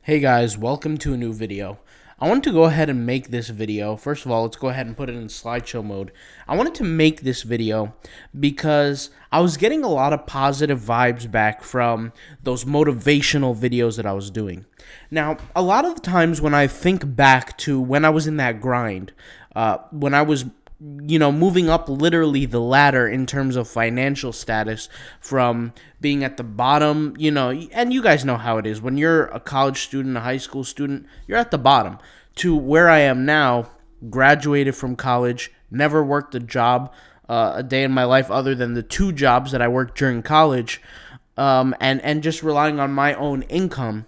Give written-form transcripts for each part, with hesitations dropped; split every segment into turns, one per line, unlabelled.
Hey guys, welcome to a new video. I want to go ahead and make this video. First of all, let's go ahead and put it in slideshow mode. I wanted to make this video because I was getting a lot of positive vibes back from those motivational videos that I was doing. Now, a lot of the times when I think back to when I was in that grind, when I was moving up literally the ladder in terms of financial status from being at the bottom, and you guys know how it is. When you're a college student, a high school student, you're at the bottom, to where I am now, graduated from college, never worked a job a day in my life other than the two jobs that I worked during college, and just relying on my own income.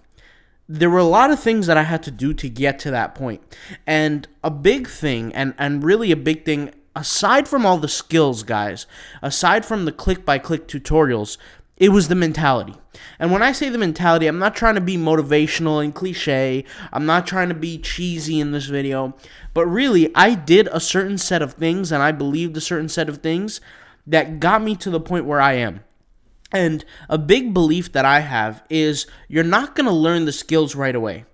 There were a lot of things that I had to do to get to that point. And a big thing, and really a big thing, aside from all the skills, guys, aside from the click-by-click tutorials, it was the mentality. And when I say the mentality, I'm not trying to be motivational and cliche. I'm not trying to be cheesy in this video. But really, I did a certain set of things, and I believed a certain set of things that got me to the point where I am. And a big belief that I have is you're not going to learn the skills right away.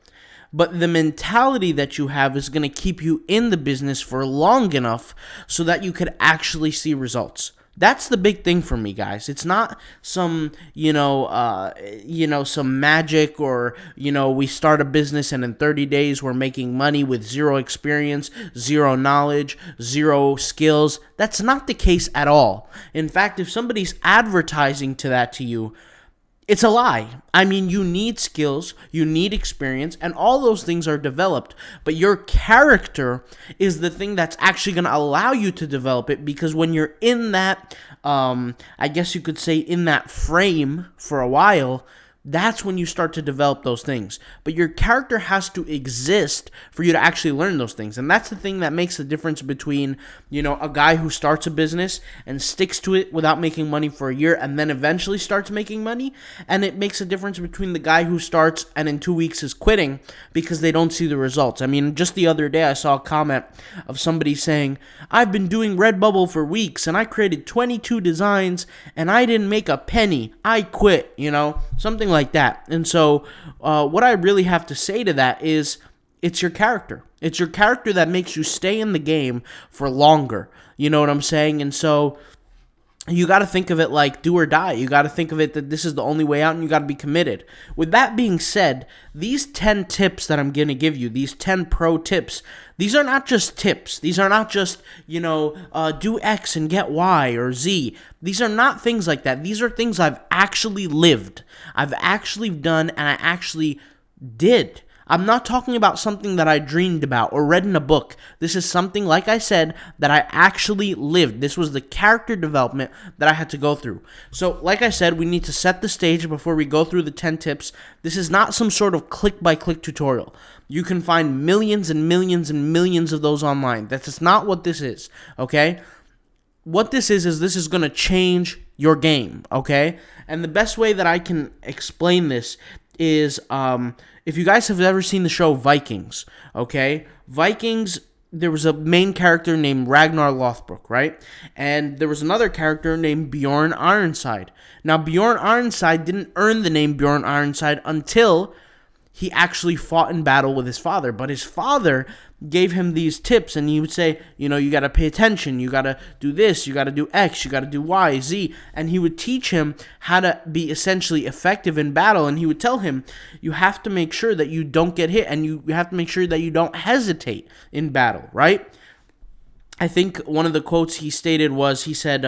But the mentality that you have is going to keep you in the business for long enough so that you could actually see results. That's the big thing for me, guys. It's not some, some magic or, we start a business and in 30 days we're making money with zero experience, zero knowledge, zero skills. That's not the case at all. In fact, if somebody's advertising to you, it's a lie. I mean, you need skills, you need experience, and all those things are developed. But your character is the thing that's actually going to allow you to develop it, because when you're in that, I guess you could say, in that frame for a while, that's when you start to develop those things. But your character has to exist for you to actually learn those things. And that's the thing that makes the difference between, a guy who starts a business and sticks to it without making money for a year and then eventually starts making money. And it makes a difference between the guy who starts and in 2 weeks is quitting because they don't see the results. I mean, just the other day I saw a comment of somebody saying, I've been doing Redbubble for weeks and I created 22 designs and I didn't make a penny. I quit, something like that. And so what I really have to say to that is it's your character. It's your character that makes you stay in the game for longer. You know what I'm saying? And so you got to think of it like do or die. You got to think of it that this is the only way out and you got to be committed. With that being said, these 10 tips that I'm going to give you, these 10 pro tips, these are not just tips. These are not just, do X and get Y or Z. These are not things like that. These are things I've actually lived. I've actually done and I actually did. I'm not talking about something that I dreamed about or read in a book. This is something, like I said, that I actually lived. This was the character development that I had to go through. So, like I said, we need to set the stage before we go through the 10 tips. This is not some sort of click-by-click tutorial. You can find millions and millions and millions of those online. That's not what this is, okay? What this is this is going to change your game, okay? And the best way that I can explain this is if you guys have ever seen the show Vikings, okay? Vikings, there was a main character named Ragnar Lothbrok, right? And there was another character named Bjorn Ironside. Now, Bjorn Ironside didn't earn the name Bjorn Ironside until he actually fought in battle with his father. But his father gave him these tips, and he would say, you got to pay attention, you got to do this, you got to do X, you got to do Y, Z, and he would teach him how to be essentially effective in battle, and he would tell him, you have to make sure that you don't get hit, and you have to make sure that you don't hesitate in battle, right? I think one of the quotes he stated was, he said,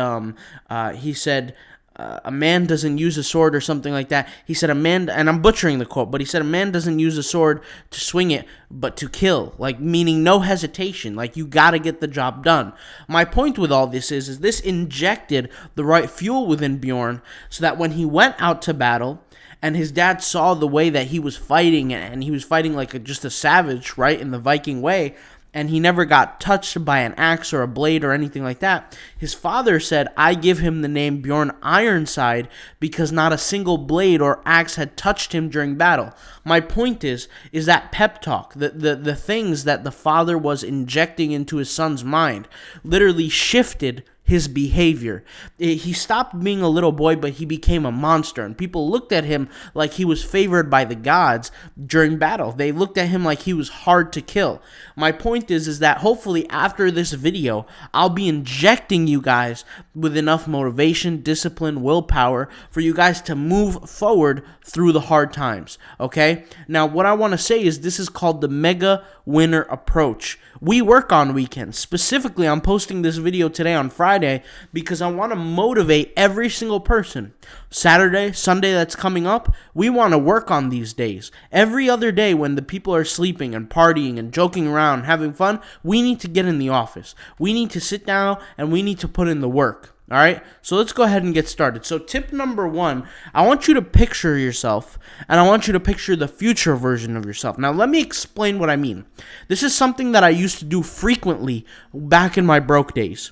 a man doesn't use a sword or something like that. He said a man, and I'm butchering the quote, but he said a man doesn't use a sword to swing it, but to kill, like meaning no hesitation, like you got to get the job done. My point with all this is this injected the right fuel within Bjorn so that when he went out to battle and his dad saw the way that he was fighting, and he was fighting like just a savage, right, in the Viking way, and he never got touched by an axe or a blade or anything like that. His father said, I give him the name Bjorn Ironside because not a single blade or axe had touched him during battle. My point is that pep talk, the things that the father was injecting into his son's mind literally shifted his behavior. He stopped being a little boy, but he became a monster, and people looked at him like he was favored by the gods during battle. They looked at him like he was hard to kill. My point is that hopefully after this video, I'll be injecting you guys with enough motivation, discipline, willpower for you guys to move forward through the hard times, okay? Now, what I want to say is this is called the Mega Winner Approach. We work on weekends. Specifically, I'm posting this video today on Friday because I want to motivate every single person. Saturday, Sunday that's coming up, we want to work on these days. Every other day when the people are sleeping and partying and joking around, having fun, we need to get in the office. We need to sit down and we need to put in the work. All right, so let's go ahead and get started. So tip number 1, I want you to picture yourself, and I want you to picture the future version of yourself. Now, let me explain what I mean. This is something that I used to do frequently back in my broke days.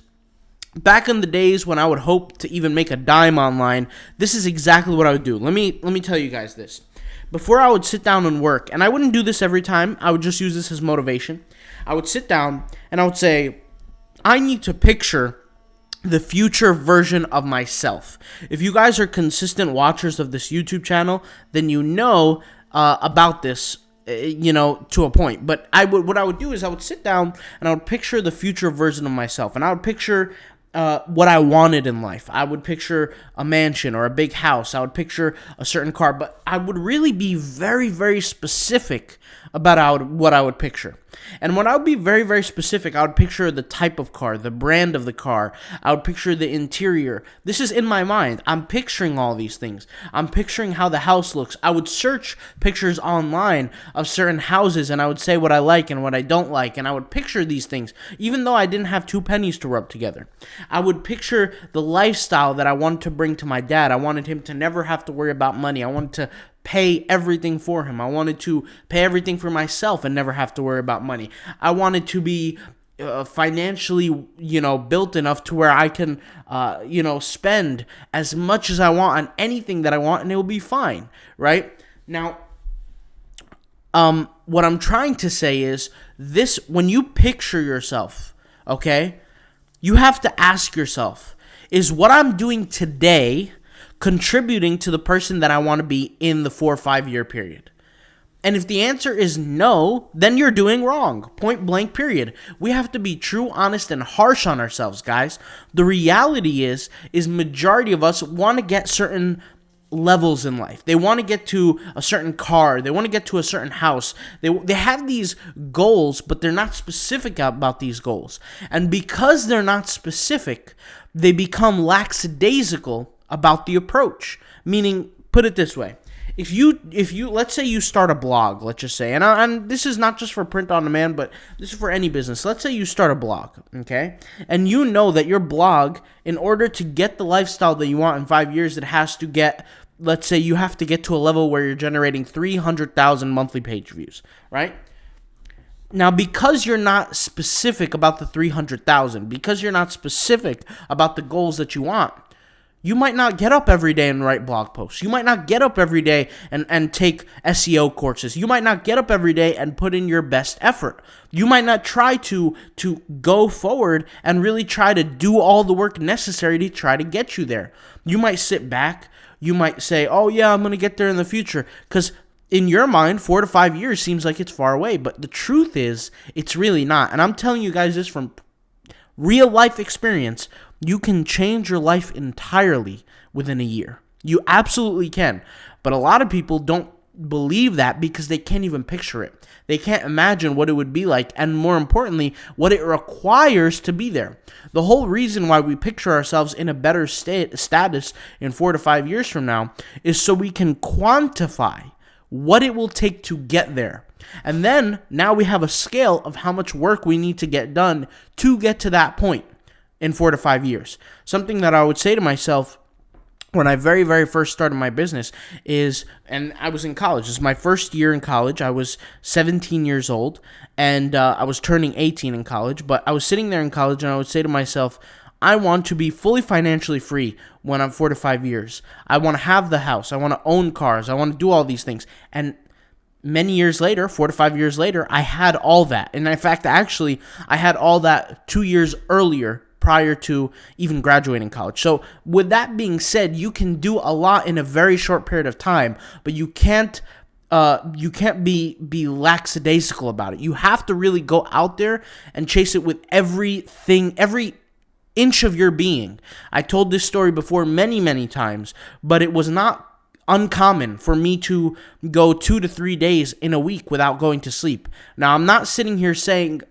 Back in the days when I would hope to even make a dime online, this is exactly what I would do. Let me tell you guys this. Before I would sit down and work, and I wouldn't do this every time, I would just use this as motivation. I would sit down and I would say, I need to picture the future version of myself. If you guys are consistent watchers of this YouTube channel, then you know about this, to a point. But what I would do is I would sit down and I would picture the future version of myself, and I would picture what I wanted in life. I would picture a mansion or a big house. I would picture a certain car, but I would really be very, very specific about what I would picture. And when I would be very, very specific, I would picture the type of car, the brand of the car. I would picture the interior. This is in my mind. I'm picturing all these things. I'm picturing how the house looks. I would search pictures online of certain houses, and I would say what I like and what I don't like, and I would picture these things, even though I didn't have 2 pennies to rub together. I would picture the lifestyle that I wanted to bring to my dad. I wanted him to never have to worry about money. I wanted to pay everything for him. I wanted to pay everything for myself and never have to worry about money. I wanted to be financially, built enough to where I can, spend as much as I want on anything that I want, and it will be fine, right? Now, what I'm trying to say is this: when you picture yourself, okay, you have to ask yourself, is what I'm doing today contributing to the person that I want to be in the 4 or 5 year period? And if the answer is no, then you're doing wrong. Point blank, period. We have to be true, honest, and harsh on ourselves, guys. The reality is majority of us want to get certain levels in life. They want to get to a certain car. They want to get to a certain house. They have these goals, but they're not specific about these goals. And because they're not specific, they become lackadaisical about the approach. Meaning, put it this way. If you let's say you start a blog, let's just say, and this is not just for print on demand, but this is for any business. Let's say you start a blog, okay? And you know that your blog, in order to get the lifestyle that you want in 5 years, it has to get, let's say you have to get to a level where you're generating 300,000 monthly page views, right? Now, because you're not specific about the 300,000, because you're not specific about the goals that you want, you might not get up every day and write blog posts. You might not get up every day and take SEO courses. You might not get up every day and put in your best effort. You might not try to go forward and really try to do all the work necessary to try to get you there. You might sit back. You might say, oh yeah, I'm going to get there in the future. Because in your mind, 4 to 5 years seems like it's far away. But the truth is, it's really not. And I'm telling you guys this from real life experience. You can change your life entirely within a year. You absolutely can. But a lot of people don't believe that because they can't even picture it. They can't imagine what it would be like, and more importantly, what it requires to be there. The whole reason why we picture ourselves in a better status in 4 to 5 years from now is so we can quantify what it will take to get there. And then now we have a scale of how much work we need to get done to get to that point in 4 to 5 years. Something that I would say to myself when I very, very first started my business is, and I was in college. This is my first year in college. I was 17 years old, and I was turning 18 in college. But I was sitting there in college, and I would say to myself, I want to be fully financially free when I'm 4 to 5 years. I want to have the house. I want to own cars. I want to do all these things. And many years later, 4 to 5 years later, I had all that. And in fact, actually, I had all that 2 years earlier prior to even graduating college. So with that being said, you can do a lot in a very short period of time, but you can't be lackadaisical about it. You have to really go out there and chase it with everything, every inch of your being. I told this story before many times, but it was not uncommon for me to go 2 to 3 days in a week without going to sleep. Now, I'm not sitting here saying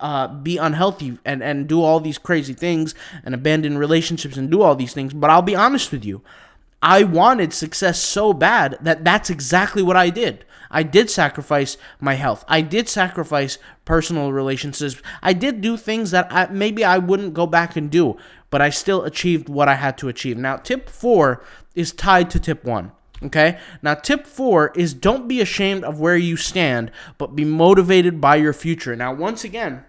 be unhealthy and do all these crazy things and abandon relationships and do all these things, but I'll be honest with you. I wanted success so bad that that's exactly what I did. I did sacrifice my health. I did sacrifice personal relationships. I did do things that maybe I wouldn't go back and do, but I still achieved what I had to achieve. Now, tip 4 is tied to tip 1. Okay? Now, tip 4 is don't be ashamed of where you stand, but be motivated by your future. Now, once again,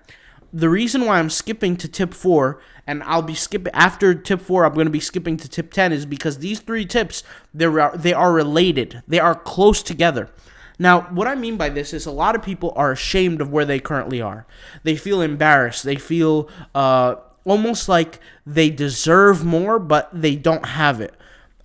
the reason why I'm skipping to tip 4, and I'll be skipping after tip 4, I'm going to be skipping to tip 10, is because these 3 tips, they are related. They are close together. Now, what I mean by this is a lot of people are ashamed of where they currently are. They feel embarrassed. They feel almost like they deserve more, but they don't have it.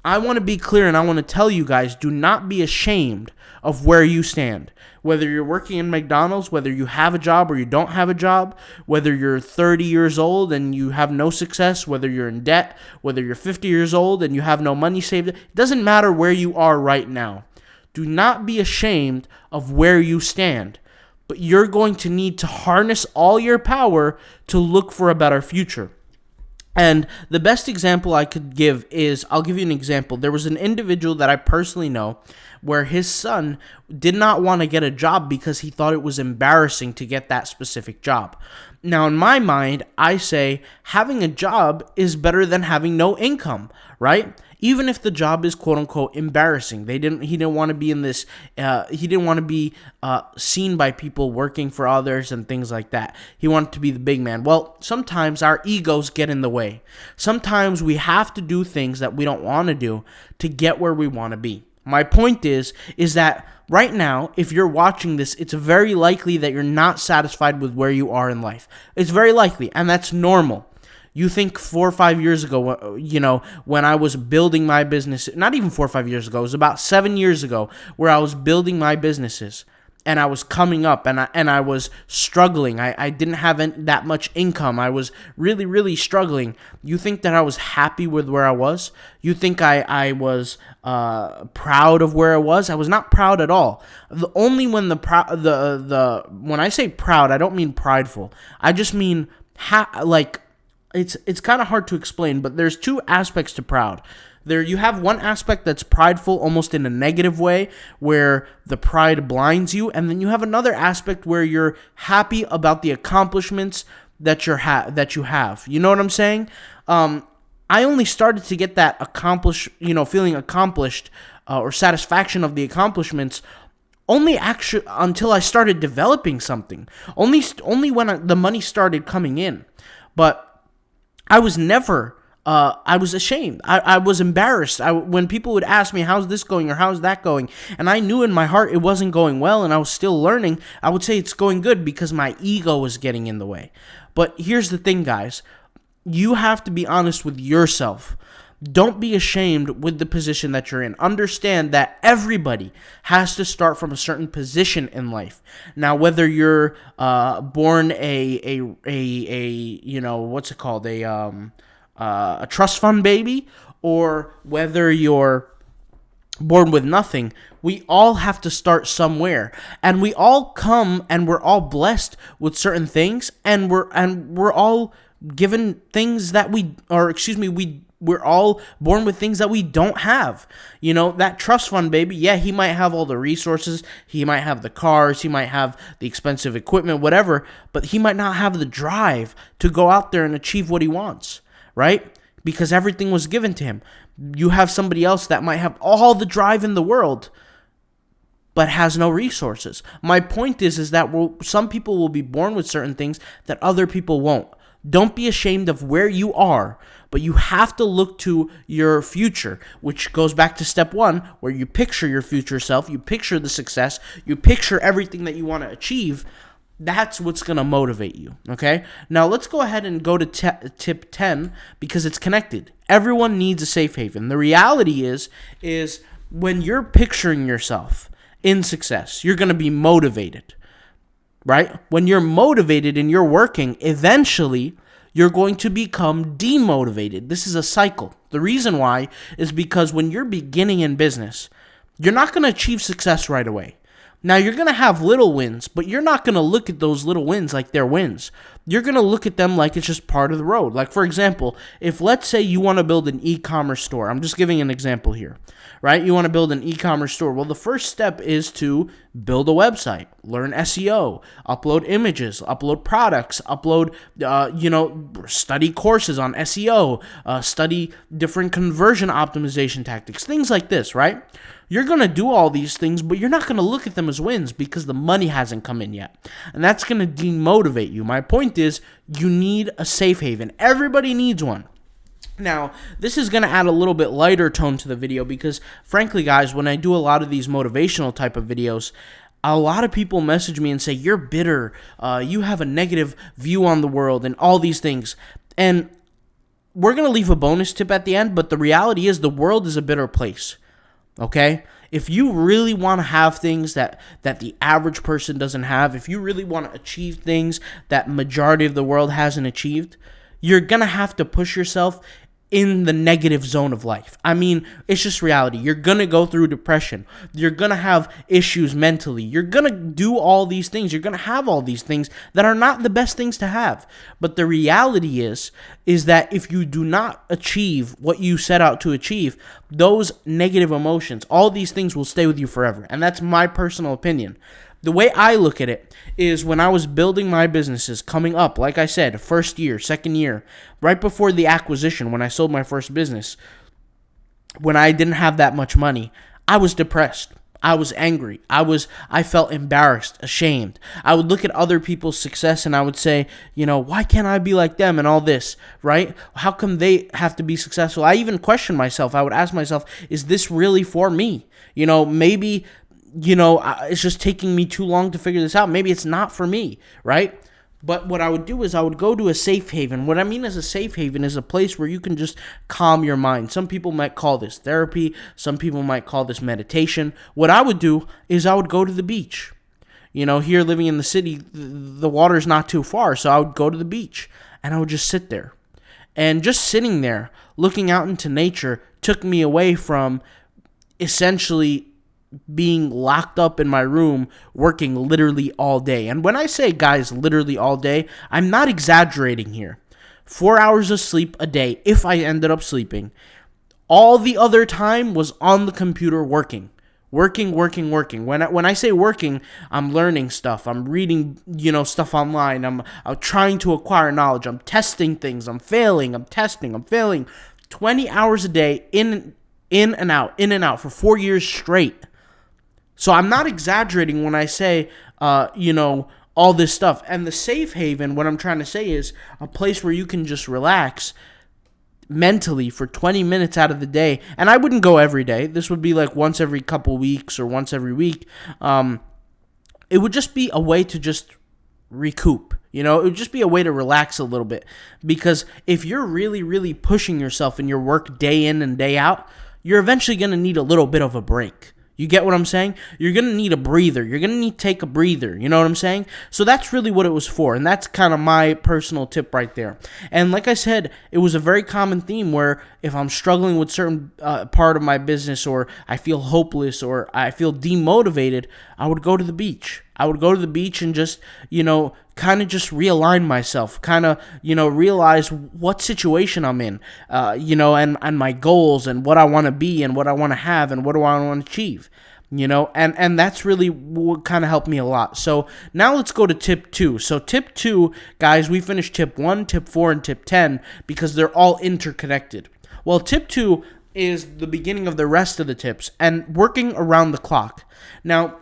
I want to be clear, and I want to tell you guys, do not be ashamed of where you stand. Whether you're working in McDonald's, whether you have a job or you don't have a job, whether you're 30 years old and you have no success, whether you're in debt, whether you're 50 years old and you have no money saved, it doesn't matter where you are right now. Do not be ashamed of where you stand, but you're going to need to harness all your power to look for a better future. And the best example I could give is, I'll give you an example. There was an individual that I personally know where his son did not want to get a job because he thought it was embarrassing to get that specific job. Now, in my mind, I say having a job is better than having no income, right? Even if the job is quote unquote embarrassing. He didn't want to be in this, he didn't want to be seen by people working for others and things like that. He wanted to be the big man. Well, sometimes our egos get in the way. Sometimes we have to do things that we don't want to do to get where we want to be. My point is that right now, if you're watching this, it's very likely that you're not satisfied with where you are in life. It's very likely, and that's normal. You think 4 or 5 years ago, when I was building my business, not even 4 or 5 years ago, it was about 7 years ago where I was building my businesses and I was coming up and I was struggling. I didn't have that much income. I was really struggling. You think that I was happy with where I was? You think I was proud of where I was? I was not proud at all. Only when when I say proud, I don't mean prideful. I just mean it's kind of hard to explain, but there's 2 aspects to proud. There you have one aspect that's prideful almost in a negative way where the pride blinds you, and then you have another aspect where you're happy about the accomplishments that you have. You know what I'm saying? I only started to get that feeling accomplished or satisfaction of the accomplishments only until I started developing something. Only when the money started coming in. But I was never I was ashamed. I was embarrassed. When people would ask me, how's this going or how's that going? And I knew in my heart it wasn't going well and I was still learning. I would say it's going good because my ego was getting in the way. But here's the thing, guys. You have to be honest with yourself. Don't be ashamed with the position that you're in. Understand that everybody has to start from a certain position in life. Now, whether you're born a trust fund baby, or whether you're born with nothing, we all have to start somewhere, and we all come and we're all blessed with certain things, and we're all given things that we're all born with things that we don't have. That trust fund baby, yeah, he might have all the resources, he might have the cars, he might have the expensive equipment, whatever, but he might not have the drive to go out there and achieve what he wants. Right? Because everything was given to him. You have somebody else that might have all the drive in the world, but has no resources. My point is that some people will be born with certain things that other people won't. Don't be ashamed of where you are, but you have to look to your future, which goes back to step 1, where you picture your future self, you picture the success, you picture everything that you want to achieve, That's what's going to motivate you, okay? Now, let's go ahead and go to tip 10 because it's connected. Everyone needs a safe haven. The reality is when you're picturing yourself in success, you're going to be motivated, right? When you're motivated and you're working, eventually you're going to become demotivated. This is a cycle. The reason why is because when you're beginning in business, you're not going to achieve success right away. Now, you're going to have little wins, but you're not going to look at those little wins like they're wins. You're going to look at them like it's just part of the road. Like, for example, if let's say you want to build an e-commerce store. I'm just giving an example here, right? You want to build an e-commerce store. Well, the first step is to build a website, learn SEO, upload images, upload products, upload, study courses on SEO, study different conversion optimization tactics, things like this, right? You're going to do all these things, but you're not going to look at them as wins because the money hasn't come in yet. And that's going to demotivate you. My point is, you need a safe haven. Everybody needs one. Now, this is going to add a little bit lighter tone to the video because, frankly, guys, when I do a lot of these motivational type of videos, a lot of people message me and say, you're bitter, you have a negative view on the world, and all these things. And we're going to leave a bonus tip at the end, but the reality is the world is a bitter place. Okay? If you really want to have things that the average person doesn't have, if you really want to achieve things that majority of the world hasn't achieved, you're going to have to push yourself in the negative zone of life. I mean, it's just reality. You're going to go through depression. You're going to have issues mentally. You're going to do all these things. You're going to have all these things that are not the best things to have. But the reality is that if you do not achieve what you set out to achieve, those negative emotions, all these things will stay with you forever. And that's my personal opinion. The way I look at it is when I was building my businesses coming up, like I said, first year, second year, right before the acquisition, when I sold my first business, when I didn't have that much money, I was depressed. I was angry. I felt embarrassed, ashamed. I would look at other people's success and I would say, why can't I be like them and all this, right? How come they have to be successful? I even questioned myself. I would ask myself, is this really for me? Maybe it's just taking me too long to figure this out. Maybe it's not for me, right? But what I would do is I would go to a safe haven. What I mean as a safe haven is a place where you can just calm your mind. Some people might call this therapy. Some people might call this meditation. What I would do is I would go to the beach. Here living in the city, the water's not too far, so I would go to the beach and I would just sit there. And just sitting there, looking out into nature, took me away from essentially being locked up in my room working literally all day. And when I say, guys, literally all day, I'm not exaggerating here. 4 hours of sleep a day if I ended up sleeping. All the other time was on the computer working. Working. When I say working, I'm learning stuff. I'm reading, stuff online. I'm trying to acquire knowledge. I'm testing things. I'm failing. I'm testing. I'm failing. 20 hours a day in and out for 4 years straight. So I'm not exaggerating when I say, all this stuff. And the safe haven, what I'm trying to say is a place where you can just relax mentally for 20 minutes out of the day. And I wouldn't go every day. This would be like once every couple weeks or once every week. It would just be a way to just recoup. It would just be a way to relax a little bit. Because if you're really, really pushing yourself in your work day in and day out, you're eventually going to need a little bit of a break. You get what I'm saying? You're going to need a breather. You're going to need to take a breather. You know what I'm saying? So that's really what it was for. And that's kind of my personal tip right there. And like I said, it was a very common theme where if I'm struggling with certain part of my business, or I feel hopeless, or I feel demotivated, I would go to the beach. I would go to the beach and just, kind of just realign myself, realize what situation I'm in, and my goals and what I want to be and what I want to have and what do I want to achieve, and that's really what kind of helped me a lot. So now let's go to tip 2. So tip 2, guys, we finished tip 1, tip 4, and tip 10 because they're all interconnected. Well, tip 2 is the beginning of the rest of the tips and working around the clock. Now,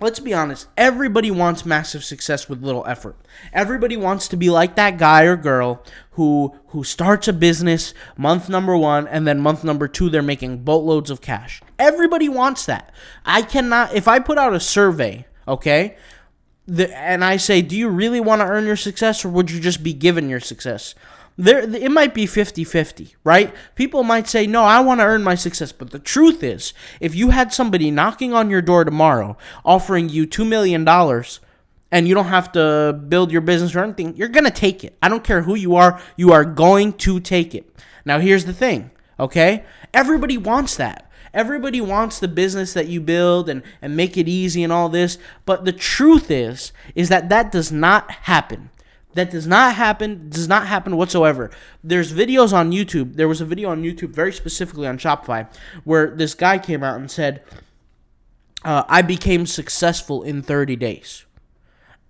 let's be honest, everybody wants massive success with little effort. Everybody wants to be like that guy or girl who starts a business month number 1 and then month number 2 they're making boatloads of cash. Everybody wants that. If I put out a survey, okay, And I say, do you really want to earn your success, or would you just be given your success? It might be 50-50, right? People might say, no, I want to earn my success. But the truth is, if you had somebody knocking on your door tomorrow offering you $2 million and you don't have to build your business or anything, you're going to take it. I don't care who you are going to take it. Now, here's the thing, okay? Everybody wants that. Everybody wants the business that you build and make it easy and all this. But the truth is that does not happen. That does not happen whatsoever. There's videos on YouTube. There was a video on YouTube very specifically on Shopify where this guy came out and said, I became successful in 30 days.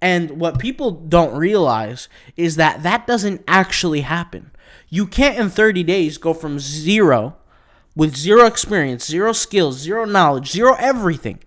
And what people don't realize is that doesn't actually happen. You can't in 30 days go from zero, with zero experience, zero skills, zero knowledge, zero everything,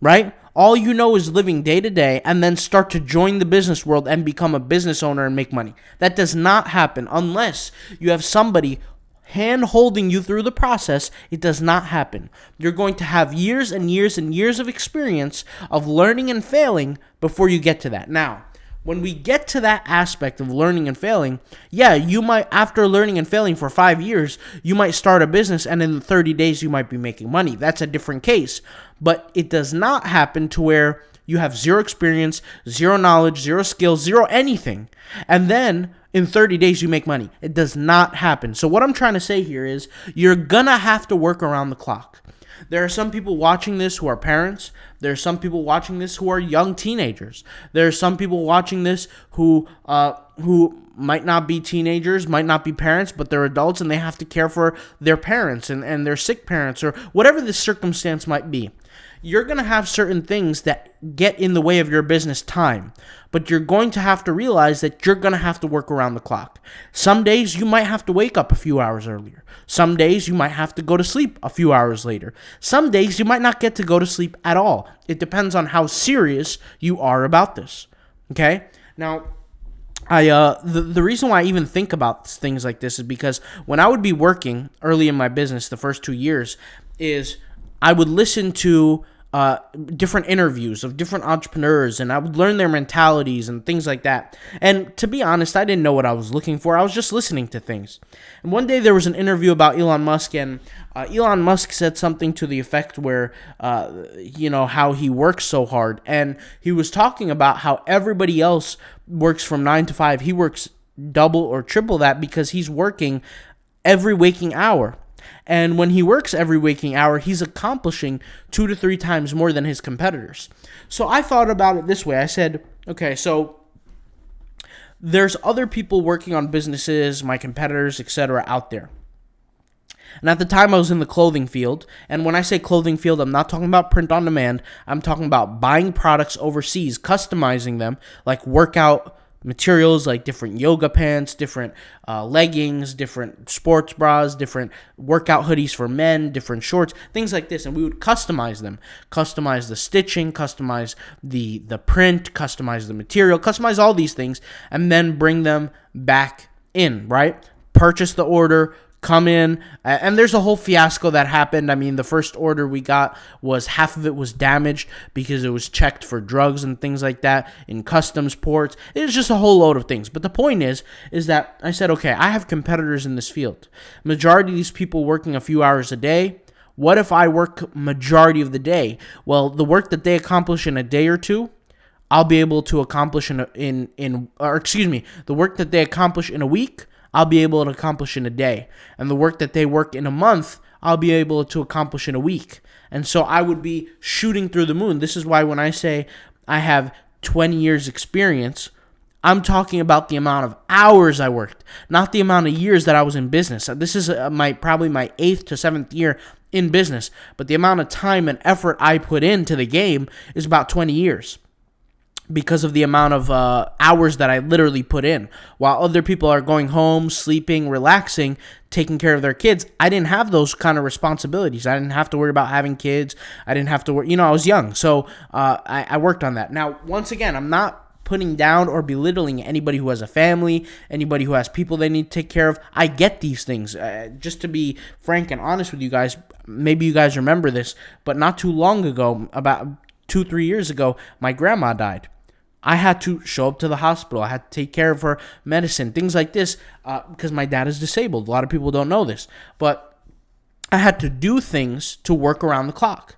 right? All you know is living day to day and then start to join the business world and become a business owner and make money. That does not happen unless you have somebody hand holding you through the process. It does not happen. You're going to have years and years and years of experience of learning and failing before you get to that. Now, when we get to that aspect of learning and failing, yeah, you might, after learning and failing for 5 years, you might start a business and in 30 days you might be making money. That's a different case. But it does not happen to where you have zero experience, zero knowledge, zero skills, zero anything, and then in 30 days you make money. It does not happen. So what I'm trying to say here is you're gonna have to work around the clock. There are some people watching this who are parents. There are some people watching this who are young teenagers. There are some people watching this who might not be teenagers, might not be parents, but they're adults and they have to care for their parents and their sick parents or whatever the circumstance might be. You're going to have certain things that get in the way of your business time, but you're going to have to realize that you're going to have to work around the clock. Some days you might have to wake up a few hours earlier. Some days you might have to go to sleep a few hours later. Some days you might not get to go to sleep at all. It depends on how serious you are about this. Okay? Now, the reason why I even think about things like this is because when I would be working early in my business, the first 2 years, is I would listen to different interviews of different entrepreneurs, and I would learn their mentalities and things like that. And to be honest, I didn't know what I was looking for. I was just listening to things. And one day there was an interview about Elon Musk, and Elon Musk said something to the effect where, how he works so hard. And he was talking about how everybody else works from 9 to 5. He works double or triple that because he's working every waking hour. And when he works every waking hour, he's accomplishing 2 to 3 times more than his competitors. So I thought about it this way. I said, okay, so there's other people working on businesses, my competitors, etc. out there. And at the time, I was in the clothing field. And when I say clothing field, I'm not talking about print on demand. I'm talking about buying products overseas, customizing them, like workout materials, like different yoga pants, different leggings, different sports bras, different workout hoodies for men, different shorts, things like this. And we would customize them, customize the stitching, customize the print, customize the material, customize all these things, and then bring them back in, right? Purchase the order, come in, and there's a whole fiasco that happened. I mean, the first order we got was half of it was damaged because it was checked for drugs and things like that in customs ports. It was just a whole load of things. But the point is that I said, okay, I have competitors in this field. Majority of these people working a few hours a day. What if I work majority of the day? Well, the work that they accomplish in a day or two, I'll be able to accomplish the work that they accomplish in a week, I'll be able to accomplish in a day. And the work that they work in a month, I'll be able to accomplish in a week. And so I would be shooting through the moon. This is why when I say I have 20 years experience, I'm talking about the amount of hours I worked, not the amount of years that I was in business. This is probably my 8th to 7th year in business. But the amount of time and effort I put into the game is about 20 years. Because of the amount of hours that I literally put in. While other people are going home, sleeping, relaxing, taking care of their kids, I didn't have those kind of responsibilities. I didn't have to worry about having kids. I didn't have to worry. I was young. So I worked on that. Now, once again, I'm not putting down or belittling anybody who has a family, anybody who has people they need to take care of. I get these things. Just to be frank and honest with you guys, maybe you guys remember this, but not too long ago, about 2-3 years ago, my grandma died. I had to show up to the hospital. I had to take care of her medicine, things like this, because my dad is disabled. A lot of people don't know this, but I had to do things to work around the clock.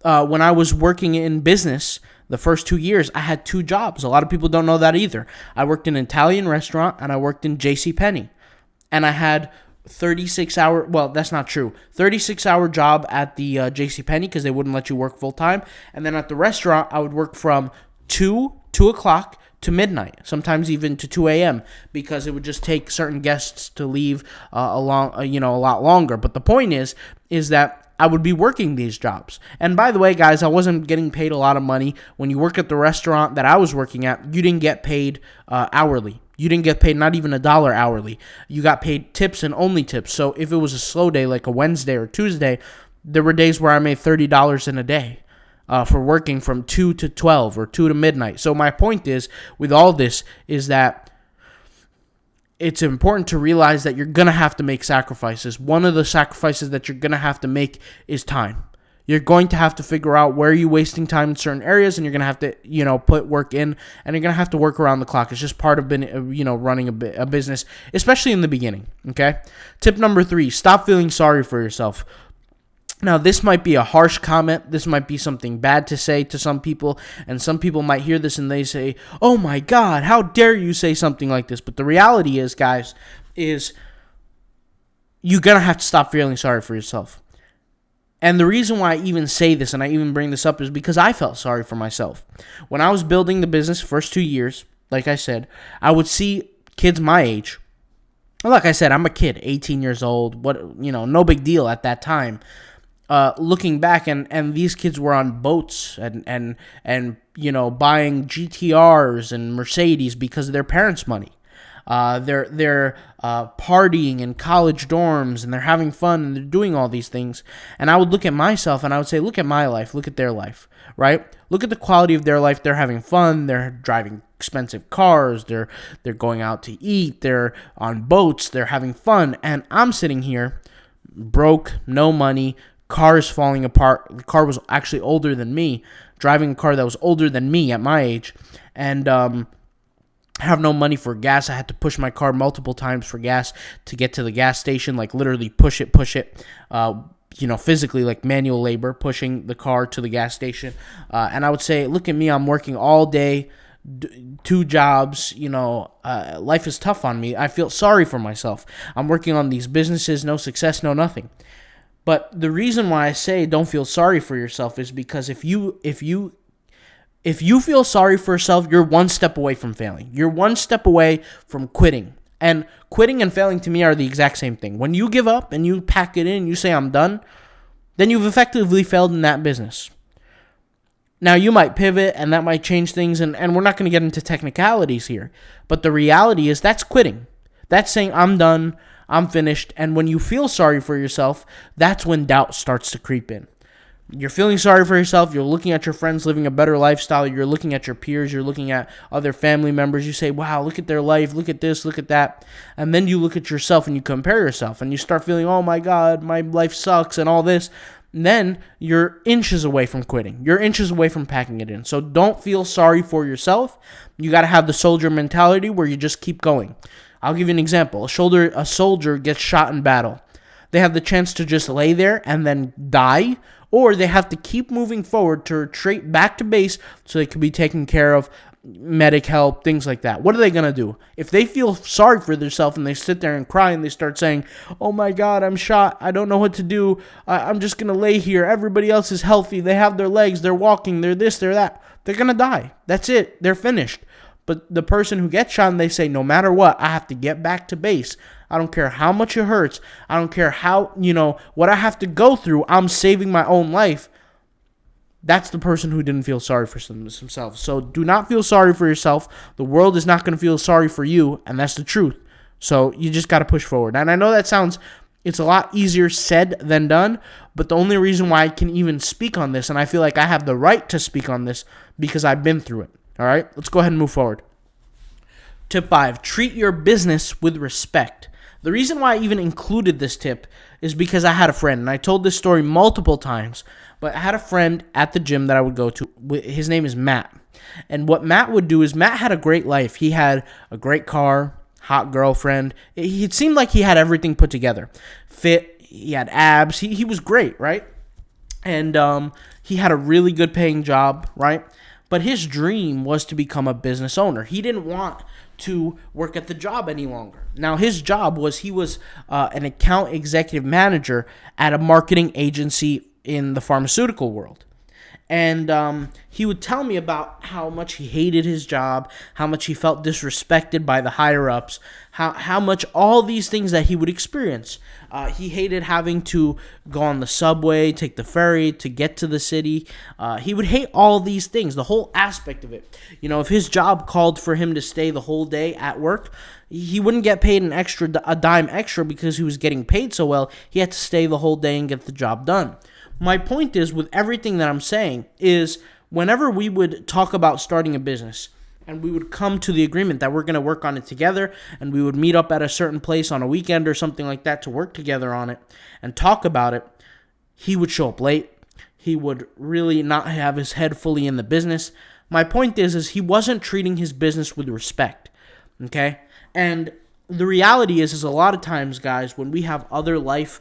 When I was working in business, the first 2 years, I had 2 jobs. A lot of people don't know that either. I worked in an Italian restaurant and I worked in JCPenney. And I had 36-hour, well, that's not true, 36-hour job at the JCPenney because they wouldn't let you work full-time. And then at the restaurant, I would work from 2 o'clock to midnight, sometimes even to 2 a.m. because it would just take certain guests to leave a lot longer. But the point is that I would be working these jobs. And by the way, guys, I wasn't getting paid a lot of money. When you work at the restaurant that I was working at, you didn't get paid hourly. You didn't get paid not even $1 hourly. You got paid tips and only tips. So if it was a slow day like a Wednesday or Tuesday, there were days where I made $30 in a day for working from 2 to 12 or 2 to midnight. So my point is, with all this, is that it's important to realize that you're going to have to make sacrifices. One of the sacrifices that you're going to have to make is time. You're going to have to figure out where you're wasting time in certain areas, and you're going to have to, put work in, and you're going to have to work around the clock. It's just part of running a business, especially in the beginning, okay? Tip number 3, stop feeling sorry for yourself. Now, this might be a harsh comment. This might be something bad to say to some people, and some people might hear this and they say, oh my God, how dare you say something like this? But the reality is, guys, is you're going to have to stop feeling sorry for yourself. And the reason why I even say this and I even bring this up is because I felt sorry for myself. When I was building the business first 2 years, like I said, I would see kids my age. Like I said, I'm a kid, 18 years old. No big deal at that time. Looking back, and these kids were on boats and buying GTRs and Mercedes because of their parents' money. They're partying in college dorms, and they're having fun, and they're doing all these things. And I would look at myself and I would say, look at my life, look at their life, right? Look at the quality of their life. They're having fun. They're driving expensive cars. They're going out to eat. They're on boats. They're having fun. And I'm sitting here broke, no money, cars falling apart. The car was actually older than me, driving a car that was older than me at my age, and have no money for gas. I had to push my car multiple times for gas to get to the gas station, like literally push it, physically, like manual labor, pushing the car to the gas station. And I would say, look at me, I'm working all day, 2 jobs, life is tough on me. I feel sorry for myself. I'm working on these businesses, no success, no nothing. But the reason why I say don't feel sorry for yourself is because if you feel sorry for yourself, you're one step away from failing. You're one step away from quitting. And quitting and failing to me are the exact same thing. When you give up and you pack it in and you say, I'm done, then you've effectively failed in that business. Now, you might pivot and that might change things, and we're not going to get into technicalities here. But the reality is that's quitting. That's saying, I'm done, I'm finished. And when you feel sorry for yourself, that's when doubt starts to creep in. You're feeling sorry for yourself. You're looking at your friends living a better lifestyle. You're looking at your peers. You're looking at other family members. You say, wow, look at their life. Look at this. Look at that. And then you look at yourself and you compare yourself and you start feeling, oh my God, my life sucks and all this. And then you're inches away from quitting. You're inches away from packing it in. So don't feel sorry for yourself. You got to have the soldier mentality where you just keep going. I'll give you an example. A soldier gets shot in battle. They have the chance to just lay there and then die, or they have to keep moving forward to retreat back to base so they can be taken care of, medic help, things like that. What are they going to do? If they feel sorry for themselves and they sit there and cry and they start saying, oh my God, I'm shot, I don't know what to do, I'm just going to lay here, everybody else is healthy, they have their legs, they're walking, they're this, they're that, they're going to die. That's it. They're finished. But the person who gets shot and they say, no matter what, I have to get back to base. I don't care how much it hurts. I don't care how, what I have to go through. I'm saving my own life. That's the person who didn't feel sorry for themselves. So do not feel sorry for yourself. The world is not going to feel sorry for you, and that's the truth. So you just got to push forward. And I know it's a lot easier said than done, but the only reason why I can even speak on this, and I feel like I have the right to speak on this, because I've been through it. All right, let's go ahead and move forward. Tip 5, treat your business with respect. The reason why I even included this tip is because I had a friend, and I told this story multiple times, but I had a friend at the gym that I would go to. His name is Matt. And what Matt would do is Matt had a great life. He had a great car, hot girlfriend. It seemed like he had everything put together. Fit, he had abs. He was great, right? And he had a really good paying job, right? But his dream was to become a business owner. He didn't want to work at the job any longer. Now, his job was he was an account executive manager at a marketing agency in the pharmaceutical world. And he would tell me about how much he hated his job, how much he felt disrespected by the higher-ups, how much all these things that he would experience. He hated having to go on the subway, take the ferry to get to the city. He would hate all these things, the whole aspect of it. You know, if his job called for him to stay the whole day at work, he wouldn't get paid a dime extra because he was getting paid so well. He had to stay the whole day and get the job done. My point is, with everything that I'm saying, is whenever we would talk about starting a business and we would come to the agreement that we're going to work on it together and we would meet up at a certain place on a weekend or something like that to work together on it and talk about it, he would show up late. He would really not have his head fully in the business. My point is he wasn't treating his business with respect, okay? And the reality is a lot of times, guys, when we have other life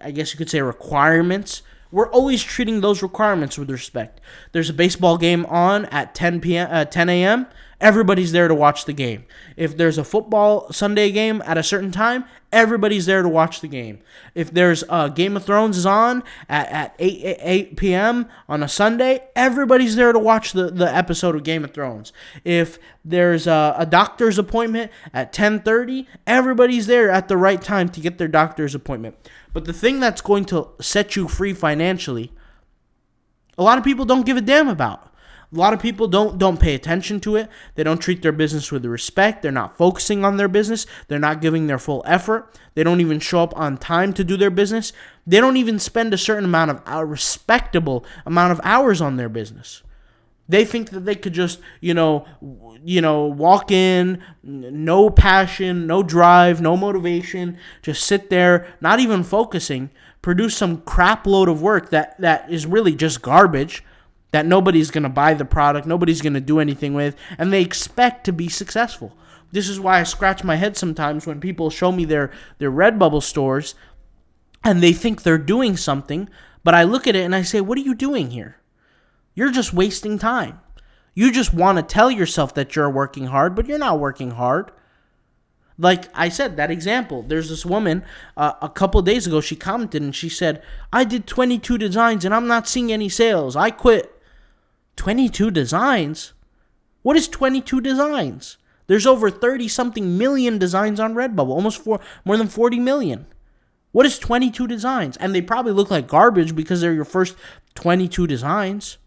I guess you could say requirements, we're always treating those requirements with respect. There's a baseball game on at 10 a.m., everybody's there to watch the game. If there's a football Sunday game at a certain time, everybody's there to watch the game. If there's Game of Thrones is on at 8 p.m. on a Sunday, everybody's there to watch the episode of Game of Thrones. If there's a doctor's appointment at 10:30, everybody's there at the right time to get their doctor's appointment. But the thing that's going to set you free financially, a lot of people don't give a damn about. A lot of people don't pay attention to it. They don't treat their business with respect. They're not focusing on their business. They're not giving their full effort. They don't even show up on time to do their business. They don't even spend a certain amount of a respectable amount of hours on their business. They think that they could just, walk in, no passion, no drive, no motivation, just sit there, not even focusing, produce some crap load of work that is really just garbage, that nobody's going to buy the product, nobody's going to do anything with, and they expect to be successful. This is why I scratch my head sometimes when people show me their Redbubble stores and they think they're doing something, but I look at it and I say, what are you doing here? You're just wasting time. You just want to tell yourself that you're working hard, but you're not working hard. Like I said, that example, there's this woman a couple days ago, she commented and she said, I did 22 designs and I'm not seeing any sales. I quit. 22 designs? What is 22 designs? There's over 30-something million designs on Redbubble, more than 40 million. What is 22 designs? And they probably look like garbage because they're your first 22 designs.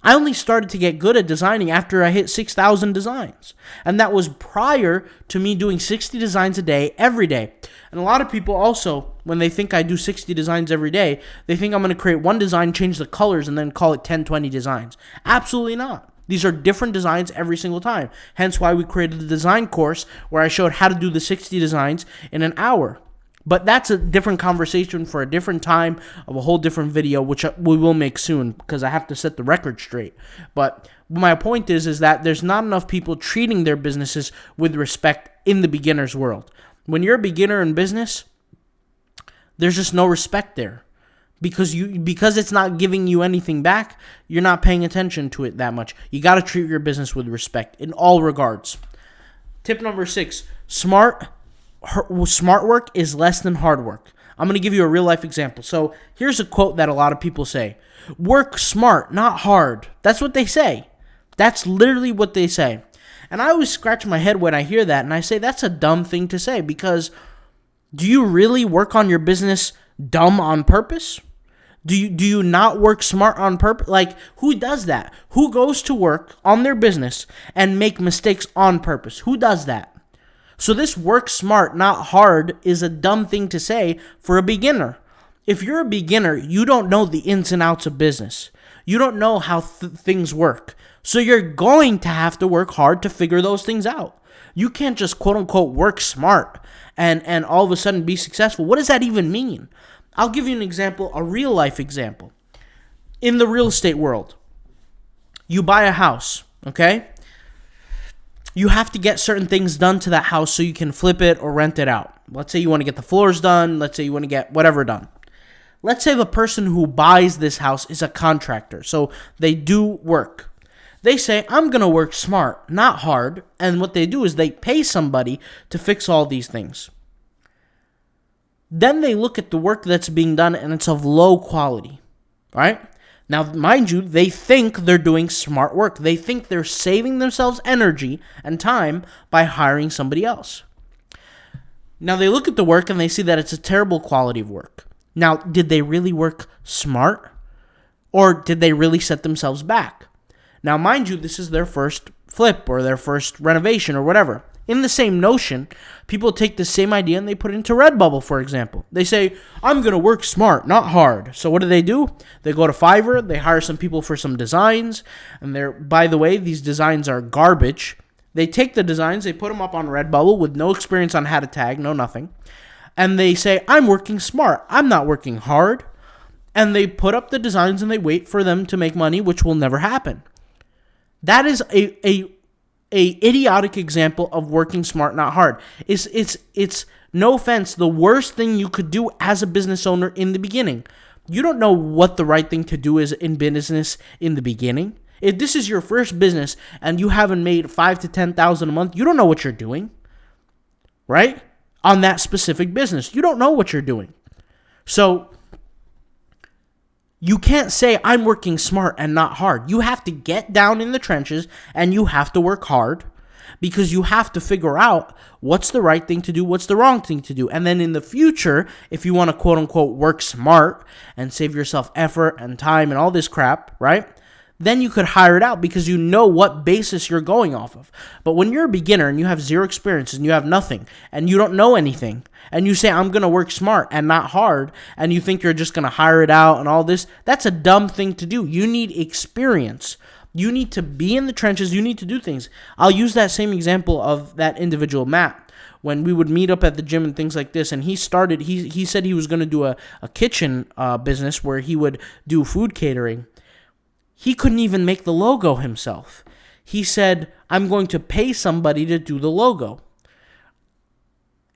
I only started to get good at designing after I hit 6,000 designs. And that was prior to me doing 60 designs a day, every day. And a lot of people also, when they think I do 60 designs every day, they think I'm going to create one design, change the colors, and then call it 10, 20 designs. Absolutely not. These are different designs every single time. Hence why we created the design course where I showed how to do the 60 designs in an hour. But that's a different conversation for a different time of a whole different video, which we will make soon because I have to set the record straight. But my point is that there's not enough people treating their businesses with respect in the beginner's world. When you're a beginner in business, there's just no respect there. Because it's not giving you anything back, you're not paying attention to it that much. You got to treat your business with respect in all regards. Tip number 6, smart work is less than hard work. I'm going to give you a real life example. So here's a quote that a lot of people say. Work smart, not hard. That's what they say. That's literally what they say. And I always scratch my head when I hear that, and I say that's a dumb thing to say, because do you really work on your business dumb on purpose? Do you not work smart on purpose? Like, who does that? Who goes to work on their business and make mistakes on purpose? Who does that? So this work smart, not hard, is a dumb thing to say for a beginner. If you're a beginner, you don't know the ins and outs of business. You don't know how things work. So you're going to have to work hard to figure those things out. You can't just quote unquote work smart and all of a sudden be successful. What does that even mean? I'll give you an example, a real life example. In the real estate world, you buy a house, okay? You have to get certain things done to that house so you can flip it or rent it out. Let's say you want to get the floors done. Let's say you want to get whatever done. Let's say the person who buys this house is a contractor, so they do work. They say, I'm going to work smart, not hard. And what they do is they pay somebody to fix all these things. Then they look at the work that's being done and it's of low quality, right? Now, mind you, they think they're doing smart work. They think they're saving themselves energy and time by hiring somebody else. Now, they look at the work and they see that it's a terrible quality of work. Now, did they really work smart? Or did they really set themselves back? Now, mind you, this is their first flip or their first renovation or whatever. In the same notion, people take the same idea and they put it into Redbubble, for example. They say, I'm going to work smart, not hard. So what do? They go to Fiverr, they hire some people for some designs, and by the way, these designs are garbage. They take the designs, they put them up on Redbubble with no experience on how to tag, no nothing. And they say, I'm working smart, I'm not working hard. And they put up the designs and they wait for them to make money, which will never happen. That is a idiotic example of working smart, not hard. It's no offense, the worst thing you could do as a business owner in the beginning. You don't know what the right thing to do is in business in the beginning. If this is your first business and you haven't made $5,000 to $10,000 a month, you don't know what you're doing, right? On that specific business, you don't know what you're doing. So you can't say, I'm working smart and not hard. You have to get down in the trenches and you have to work hard because you have to figure out what's the right thing to do, what's the wrong thing to do. And then in the future, if you want to quote unquote work smart and save yourself effort and time and all this crap, right? Then you could hire it out because you know what basis you're going off of. But when you're a beginner and you have zero experience and you have nothing and you don't know anything and you say, I'm going to work smart and not hard, and you think you're just going to hire it out and all this, that's a dumb thing to do. You need experience. You need to be in the trenches. You need to do things. I'll use that same example of that individual, Matt, when we would meet up at the gym and things like this. And he said he was going to do a kitchen business where he would do food catering. He couldn't even make the logo himself. He said, I'm going to pay somebody to do the logo.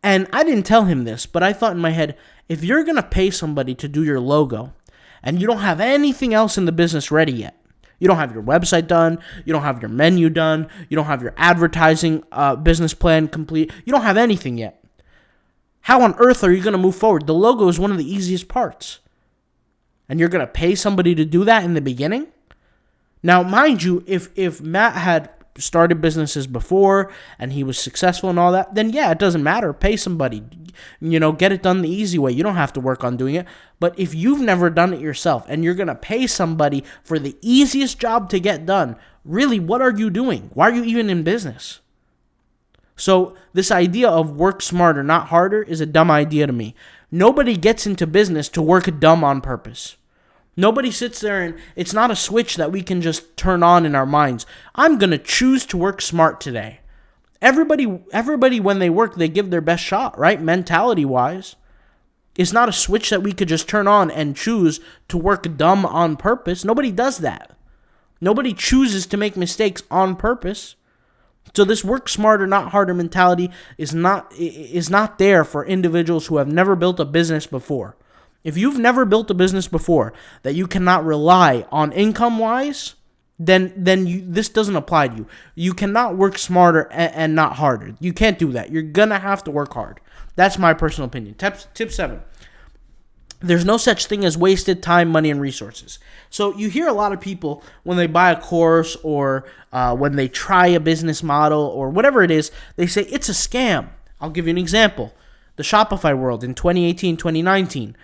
And I didn't tell him this, but I thought in my head, if you're going to pay somebody to do your logo and you don't have anything else in the business ready yet, you don't have your website done, you don't have your menu done, you don't have your advertising business plan complete, you don't have anything yet. How on earth are you going to move forward? The logo is one of the easiest parts. And you're going to pay somebody to do that in the beginning? Now, mind you, if Matt had started businesses before and he was successful and all that, then yeah, it doesn't matter. Pay somebody. Get it done the easy way. You don't have to work on doing it. But if you've never done it yourself and you're going to pay somebody for the easiest job to get done, really, what are you doing? Why are you even in business? So this idea of work smarter, not harder is a dumb idea to me. Nobody gets into business to work dumb on purpose. Nobody sits there and it's not a switch that we can just turn on in our minds. I'm going to choose to work smart today. Everybody when they work, they give their best shot, right? Mentality-wise. It's not a switch that we could just turn on and choose to work dumb on purpose. Nobody does that. Nobody chooses to make mistakes on purpose. So this work smarter, not harder mentality is not there for individuals who have never built a business before. If you've never built a business before that you cannot rely on income-wise, then this doesn't apply to you. You cannot work smarter and not harder. You can't do that. You're going to have to work hard. That's my personal opinion. Tip 7. There's no such thing as wasted time, money, and resources. So you hear a lot of people when they buy a course or when they try a business model or whatever it is, they say it's a scam. I'll give you an example. The Shopify world in 2018, 2019.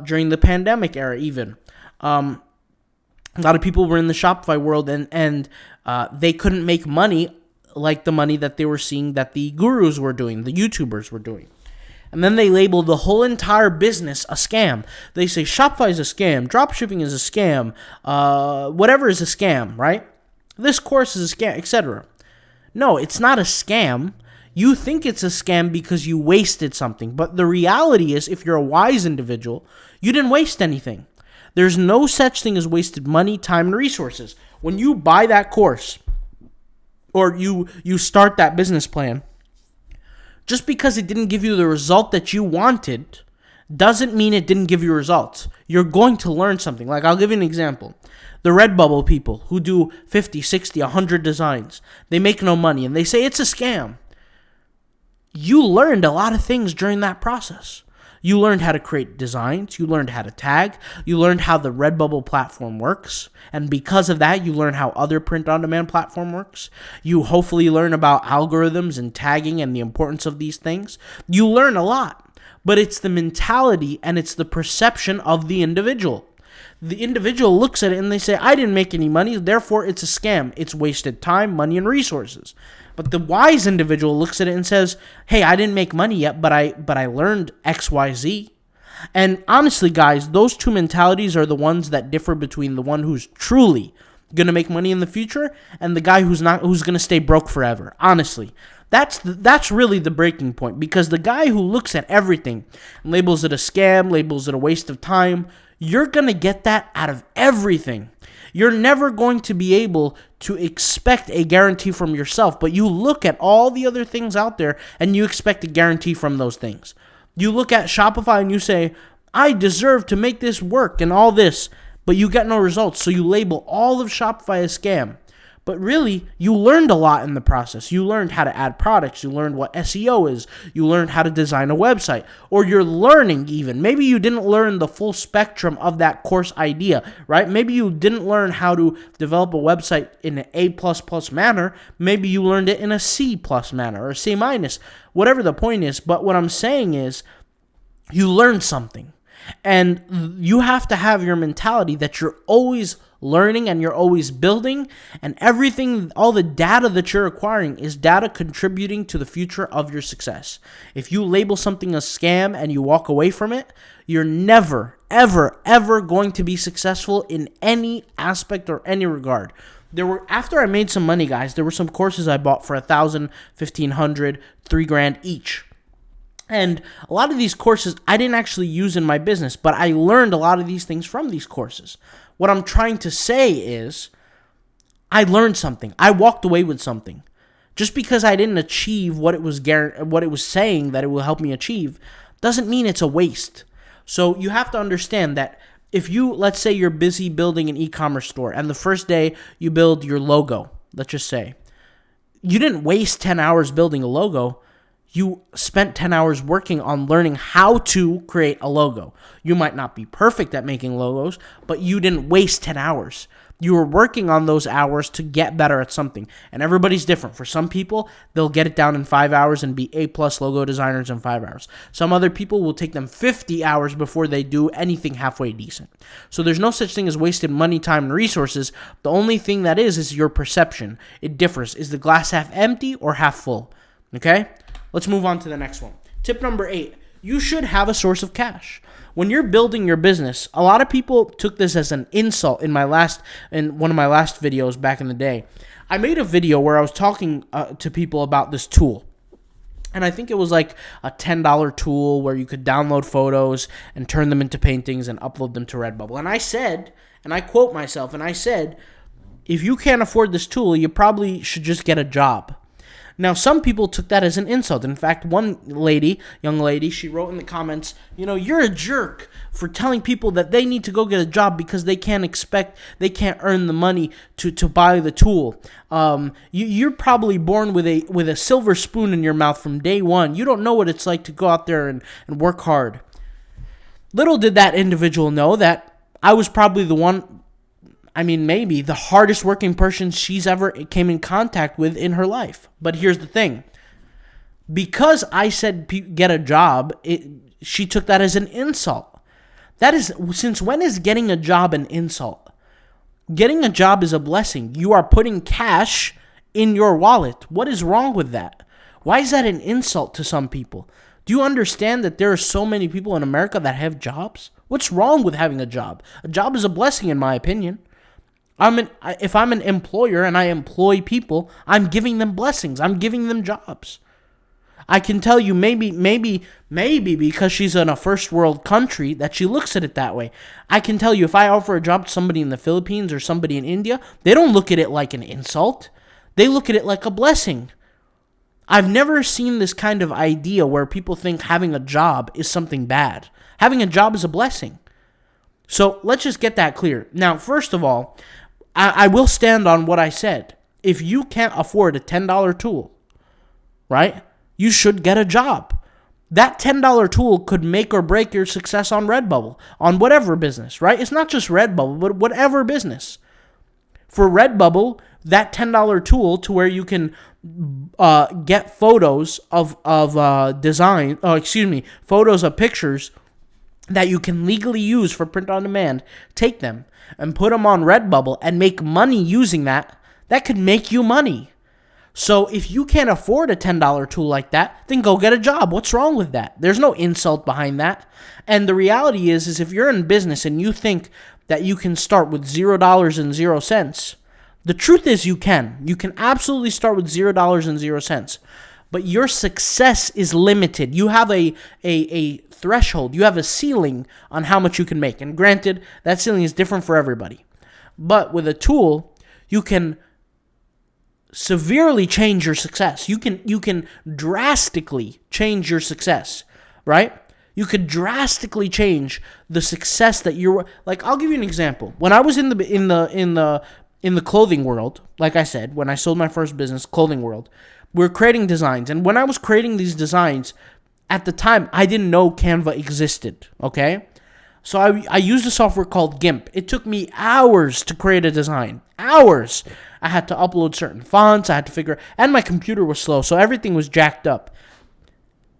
During the pandemic era even. A lot of people were in the Shopify world and they couldn't make money like the money that they were seeing that the gurus were doing, the YouTubers were doing. And then they label the whole entire business a scam. They say Shopify is a scam, dropshipping is a scam, whatever is a scam, right? This course is a scam, etc. No, it's not a scam. You think it's a scam because you wasted something. But the reality is, if you're a wise individual, you didn't waste anything. There's no such thing as wasted money, time, and resources. When you buy that course or you start that business plan, just because it didn't give you the result that you wanted doesn't mean it didn't give you results. You're going to learn something. Like, I'll give you an example. The Redbubble people who do 50, 60, 100 designs, they make no money and they say it's a scam. You learned a lot of things during that process. You learned how to create designs. You learned how to tag. You learned how the Redbubble platform works. And because of that, you learn how other print-on-demand platform works. You hopefully learn about algorithms and tagging and the importance of these things. You learn a lot. But it's the mentality and it's the perception of the individual. The individual looks at it and they say, I didn't make any money, therefore it's a scam. It's wasted time, money, and resources. But the wise individual looks at it and says, hey, I didn't make money yet, but I learned X, Y, Z. And honestly, guys, those two mentalities are the ones that differ between the one who's truly going to make money in the future and the guy who's going to stay broke forever. Honestly, that's really the breaking point, because the guy who looks at everything and labels it a scam, labels it a waste of time, you're going to get that out of everything. You're never going to be able to expect a guarantee from yourself, but you look at all the other things out there and you expect a guarantee from those things. You look at Shopify and you say, I deserve to make this work and all this, but you get no results. So you label all of Shopify as scam. But really, you learned a lot in the process. You learned how to add products. You learned what SEO is. You learned how to design a website. Or you're learning even. Maybe you didn't learn the full spectrum of that course idea, right? Maybe you didn't learn how to develop a website in an A++ manner. Maybe you learned it in a C+ manner or C-. Whatever the point is. But what I'm saying is, you learned something. And you have to have your mentality that you're always learning and you're always building, and everything, all the data that you're acquiring is data contributing to the future of your success. If you label something a scam and you walk away from it, you're never, ever, ever going to be successful in any aspect or any regard. After I made some money, guys, there were some courses I bought for $1,000, $1,500, $3,000 each. And a lot of these courses I didn't actually use in my business, but I learned a lot of these things from these courses. What I'm trying to say is, I learned something. I walked away with something. Just because I didn't achieve what it was saying that it will help me achieve, doesn't mean it's a waste. So you have to understand that if let's say you're busy building an e-commerce store, and the first day you build your logo, let's just say, you didn't waste 10 hours building a logo. You spent 10 hours working on learning how to create a logo. You might not be perfect at making logos, but you didn't waste 10 hours. You were working on those hours to get better at something. And everybody's different. For some people, they'll get it down in 5 hours and be A+ logo designers in 5 hours. Some other people will take them 50 hours before they do anything halfway decent. So there's no such thing as wasted money, time, and resources. The only thing that is your perception. It differs. Is the glass half empty or half full? Okay? Let's move on to the next one. Tip number 8, you should have a source of cash. When you're building your business, a lot of people took this as an insult in one of my last videos back in the day. I made a video where I was talking to people about this tool. And I think it was like a $10 tool where you could download photos and turn them into paintings and upload them to Redbubble. And I said, and I quote myself, and I said, if you can't afford this tool, you probably should just get a job. Now, some people took that as an insult. In fact, one young lady, she wrote in the comments, you're a jerk for telling people that they need to go get a job because they can't earn the money to buy the tool. You're probably born with a silver spoon in your mouth from day one. You don't know what it's like to go out there and work hard. Little did that individual know that I was probably maybe the hardest working person she's ever came in contact with in her life. But here's the thing. Because I said get a job, she took that as an insult. Since when is getting a job an insult? Getting a job is a blessing. You are putting cash in your wallet. What is wrong with that? Why is that an insult to some people? Do you understand that there are so many people in America that have jobs? What's wrong with having a job? A job is a blessing, in my opinion. If I'm an employer and I employ people, I'm giving them blessings. I'm giving them jobs. I can tell you maybe because she's in a first world country that she looks at it that way. I can tell you if I offer a job to somebody in the Philippines or somebody in India, they don't look at it like an insult. They look at it like a blessing. I've never seen this kind of idea where people think having a job is something bad. Having a job is a blessing. So let's just get that clear. Now, first of all, I will stand on what I said. If you can't afford a $10 tool, right, you should get a job. That $10 tool could make or break your success on Redbubble, on whatever business, right? It's not just Redbubble, but whatever business. For Redbubble, that $10 tool to where you can get photos of photos of pictures that you can legally use for print on demand, take them and put them on Redbubble and make money using that could make you money. So if you can't afford a $10 tool like that, then go get a job. What's wrong with that? There's no insult behind that. And the reality is if you're in business and you think that you can start with $0.00, the truth is you can. You can absolutely start with $0.00. But your success is limited. You have a threshold. You have a ceiling on how much you can make. And granted, that ceiling is different for everybody. But with a tool, you can severely change your success. You can drastically change your success, right? You could drastically change the success that you're like. I'll give you an example. When I was in the clothing world, like I said, when I sold my first business, clothing world, we're creating designs. And when I was creating these designs, at the time, I didn't know Canva existed, okay? So I used a software called GIMP. It took me hours to create a design. Hours. I had to upload certain fonts. I had to figure, and my computer was slow, so everything was jacked up.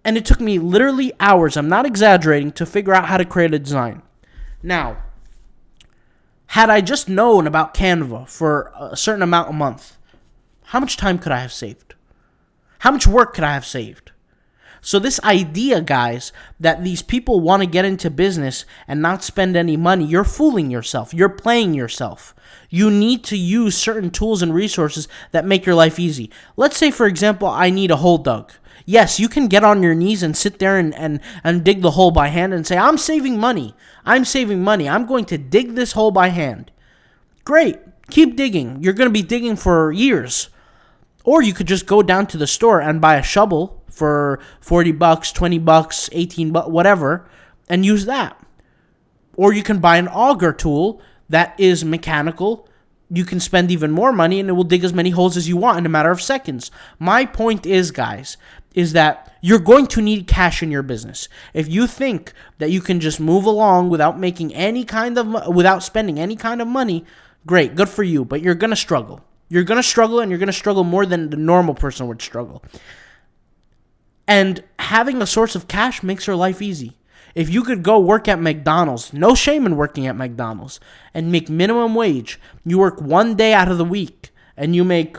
And it took me literally hours, I'm not exaggerating, to figure out how to create a design. Now, had I just known about Canva for a certain amount a month, how much time could I have saved? How much work could I have saved? So this idea, guys, that these people want to get into business and not spend any money, you're fooling yourself. You're playing yourself. You need to use certain tools and resources that make your life easy. Let's say, for example, I need a hole dug. Yes, you can get on your knees and sit there and dig the hole by hand and say, I'm saving money. I'm saving money. I'm going to dig this hole by hand. Great. Keep digging. You're going to be digging for years. Or you could just go down to the store and buy a shovel for $40, $20, $18, whatever, and use that. Or you can buy an auger tool that is mechanical. You can spend even more money and it will dig as many holes as you want in a matter of seconds. My point is, guys, is that you're going to need cash in your business. If you think that you can just move along without spending any kind of money, great, good for you, but you're going to struggle. You're going to struggle, and you're going to struggle more than the normal person would struggle. And having a source of cash makes your life easy. If you could go work at McDonald's, no shame in working at McDonald's, and make minimum wage, you work one day out of the week, and you make,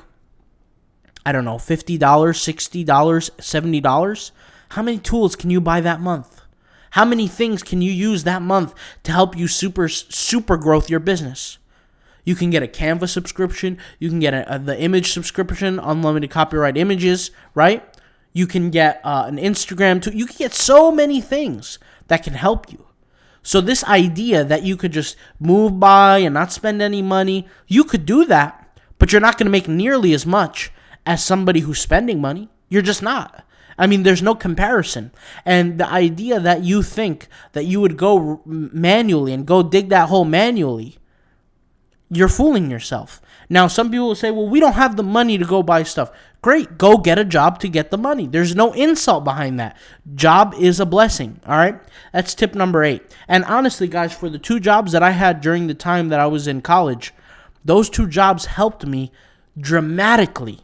I don't know, $50, $60, $70, how many tools can you buy that month? How many things can you use that month to help you super growth your business? You can get a Canva subscription. You can get the image subscription, unlimited copyright images, right? You can get an Instagram too. You can get so many things that can help you. So this idea that you could just move by and not spend any money, you could do that, but you're not going to make nearly as much as somebody who's spending money. You're just not. I mean, there's no comparison. And the idea that you think that you would go manually and go dig that hole manually, you're fooling yourself. Now, some people will say, well, we don't have the money to go buy stuff. Great, go get a job to get the money. There's no insult behind that. Job is a blessing, all right? That's tip number 8. And honestly, guys, for the 2 jobs that I had during the time that I was in college, those 2 jobs helped me dramatically.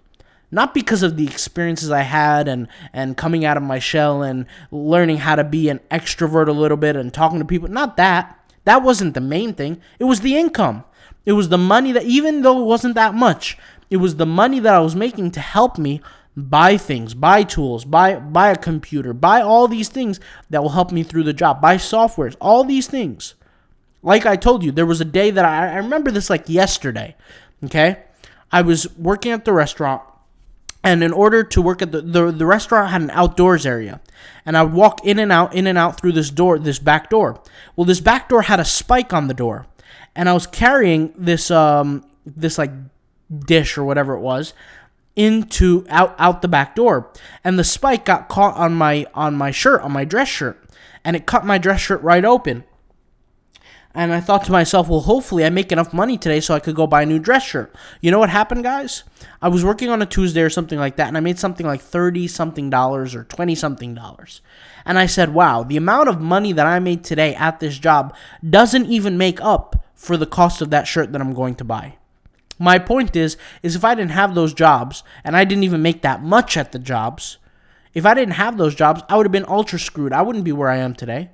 Not because of the experiences I had and coming out of my shell and learning how to be an extrovert a little bit and talking to people. Not that. That wasn't the main thing. It was the income. It was the money that, even though it wasn't that much, it was the money that I was making to help me buy things, buy tools, buy a computer, buy all these things that will help me through the job, buy softwares, all these things. Like I told you, there was a day that I remember this like yesterday, okay? I was working at the restaurant, and in order to work at the restaurant had an outdoors area, and I would walk in and out through this back door. Well, this back door had a spike on the door, and I was carrying this like dish or whatever it was into out the back door, and the spike got caught on my shirt, on my dress shirt, and it cut my dress shirt right open. And I thought to myself, well, hopefully I make enough money today so I could go buy a new dress shirt. You know what happened, guys? I was working on a Tuesday or something like that, and I made something like $30-something or $20-something. And I said, wow, the amount of money that I made today at this job doesn't even make up for the cost of that shirt that I'm going to buy. My point is if I didn't have those jobs, and I didn't even make that much at the jobs, if I didn't have those jobs, I would have been ultra screwed. I wouldn't be where I am today.